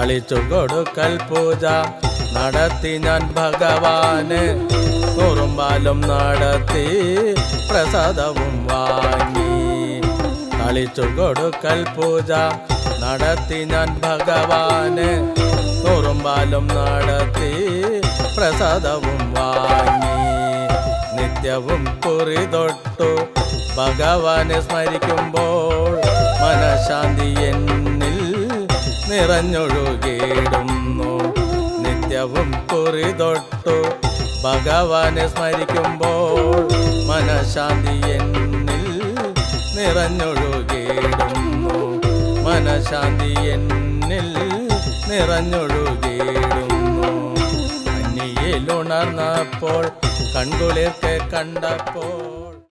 തളിച്ചു കൊടുക്കൽ പൂജ നടത്തി ഞാൻ ഭഗവാന്. കുറുമ്പാലും നടത്തി പ്രസാദവും വാങ്ങി. തളിച്ചു കൊടുക്കൽ പൂജ നടത്തി ഞാൻ ഭഗവാന്. കുറുമ്പാലും നടത്തി പ്രസാദവും വാങ്ങി. നിത്യവും കുറി തൊട്ടു ഭഗവാനെ സ്മരിക്കുമ്പോൾ മനഃശാന്തി എന്നിൽ നിറഞ്ഞൊഴുകിയിടുന്നു. നിത്യവും കുറി തൊട്ടു ഭഗവാനെ സ്മരിക്കുമ്പോൾ മനഃശാന്തി എന്നിൽ നിറഞ്ഞൊഴുകിയിടുന്നു. മനഃശാന്തി എന്നിൽ നിറഞ്ഞൊഴുകിയിടുന്നു. അന്യയിലുണർന്നപ്പോൾ കൺകുളിർക്കെ കണ്ടപ്പോൾ